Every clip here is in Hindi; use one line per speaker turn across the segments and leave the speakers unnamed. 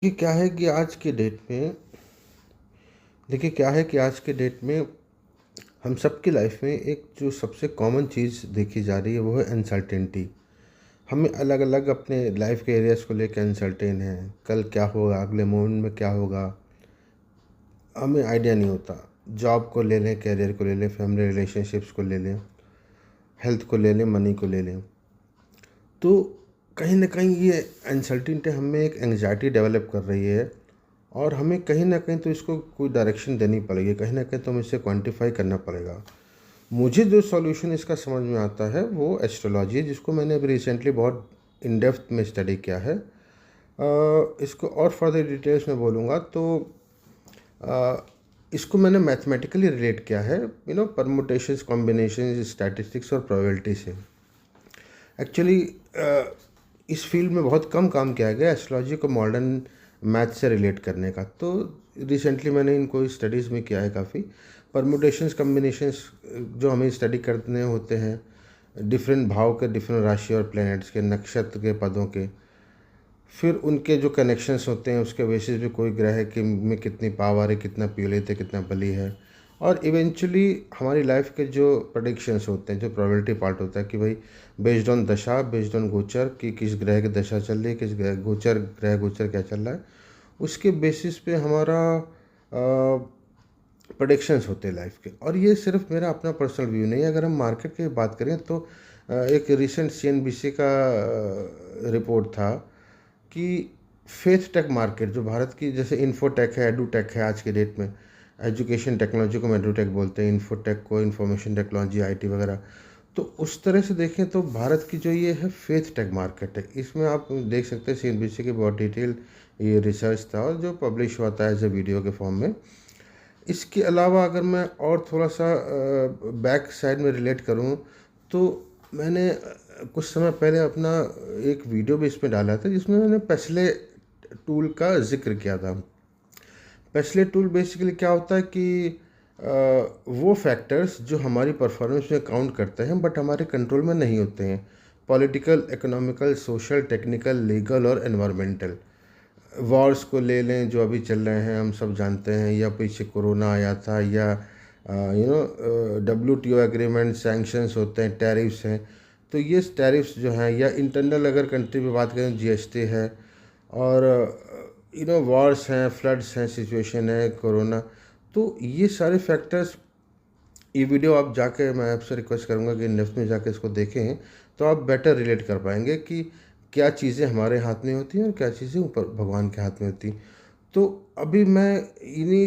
देखिए क्या है कि आज के डेट में देखिए क्या है कि आज के डेट में हम सबकी लाइफ में एक जो सबसे कॉमन चीज़ देखी जा रही है वो है अनसर्टेनिटी। हमें अलग अलग अपने लाइफ के एरियाज़ को लेकर अनसर्टेन हैं। कल क्या होगा, अगले मोमेंट में क्या होगा, हमें आइडिया नहीं होता। जॉब को ले लें, कैरियर को ले लें, फैमिली रिलेशनशिप्स को ले लें, हेल्थ को ले लें, मनी को ले लें। तो कहीं न कहीं ये अनसर्टेनिटी हमें एक एंग्ज़ायटी डेवलप कर रही है और हमें कहीं न कहीं तो इसको कोई डायरेक्शन देनी पड़ेगी, कहीं न कहीं तो हमें इसे क्वांटिफ़ाई करना पड़ेगा। मुझे जो सॉल्यूशन इसका समझ में आता है वो एस्ट्रोलॉजी है, जिसको मैंने अभी रिसेंटली बहुत इन डेप्थ में स्टडी किया है। इसको और फर्दर डिटेल्स में बोलूँगा तो अ, इसको मैंने मैथमेटिकली रिलेट किया है, परम्यूटेशंस, कॉम्बिनेशंस, स्टैटिस्टिक्स और प्रोबेबिलिटी से। एक्चुअली इस फील्ड में बहुत कम काम किया गया एस्ट्रोलॉजी को मॉडर्न मैथ से रिलेट करने का। तो रिसेंटली मैंने इनको स्टडीज़ में किया है काफ़ी। परम्यूटेशंस, कम्बिनेशंस जो हमें स्टडी करने होते हैं, डिफरेंट भाव के, डिफरेंट राशि और प्लैनेट्स के, नक्षत्र के, पदों के, फिर उनके जो कनेक्शंस होते हैं उसके बेसिस पे कोई ग्रह के में कितनी पावर है, कितना पीड़ित है, कितना बली है, और इवेंचुअली हमारी लाइफ के जो प्रेडिक्शंस होते हैं, जो प्रोबेबिलिटी पार्ट होता है कि भाई बेस्ड ऑन दशा, बेस्ड ऑन गोचर कि किस ग्रह की दशा चल रही है, किस ग्रह गोचर क्या चल रहा है, उसके बेसिस पे हमारा प्रेडिक्शंस होते हैं लाइफ के। और ये सिर्फ मेरा अपना पर्सनल व्यू नहीं है। अगर हम मार्केट की बात करें तो एक रिसेंट सीएनबीसी का रिपोर्ट था कि फेथ टेक मार्केट जो भारत की, जैसे इन्फोटेक है, एडुटेक है आज के डेट में, एजुकेशन टेक्नोलॉजी को हम एडुटेक बोलते हैं, इन्फोटेक को इंफॉर्मेशन टेक्नोलॉजी, आईटी वगैरह। तो उस तरह से देखें तो भारत की जो ये है फेथ टेक मार्केट है, इसमें आप देख सकते हैं सीएनबीसी की बहुत डिटेल ये रिसर्च था और जो पब्लिश हुआ था एज ए वीडियो के फॉर्म में। इसके अलावा अगर मैं और थोड़ा सा बैक साइड में रिलेट करूं तो मैंने कुछ समय पहले अपना एक वीडियो भी इसमें डाला था जिसमें मैंने पेसले टूल का जिक्र किया था। पेसले टूल बेसिकली क्या होता है कि वो फैक्टर्स जो हमारी परफॉर्मेंस में काउंट करते हैं बट हमारे कंट्रोल में नहीं होते हैं, political, economical, social, technical, legal और एनवायरमेंटल। वॉर्स को ले लें जो अभी चल रहे हैं, हम सब जानते हैं, या पीछे कोरोना आया था, या WTO एग्रीमेंट, सैंक्शंस होते हैं, टैरिफ्स हैं। तो ये टैरिफ्स जो हैं, या इंटरनल अगर कंट्री पे बात करें जीएसटी है, और वॉर्स हैं, फ्लड्स हैं, सिचुएशन है, कोरोना। तो ये सारे फैक्टर्स, ये वीडियो आप जाके, मैं आपसे रिक्वेस्ट करूँगा कि नेफ्ट में जाके इसको देखें, तो आप बेटर रिलेट कर पाएंगे कि क्या चीज़ें हमारे हाथ में होती हैं और क्या चीज़ें ऊपर भगवान के हाथ में होती हैं। तो अभी मैं इन्हीं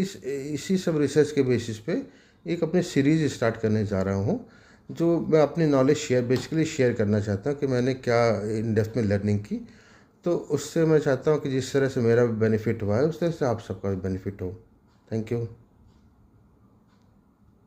इसी सब रिसर्च के बेसिस पे एक अपनी सीरीज़ स्टार्ट करने जा रहा हूँ, जो मैं अपनी नॉलेज बेसिकली शेयर करना चाहता हूँ कि मैंने क्या इन डेप्थ में लर्निंग की। तो उससे मैं चाहता हूँ कि जिस तरह से मेरा बेनिफिट हुआ है उस तरह से आप सबका भी बेनिफिट हो। Thank you.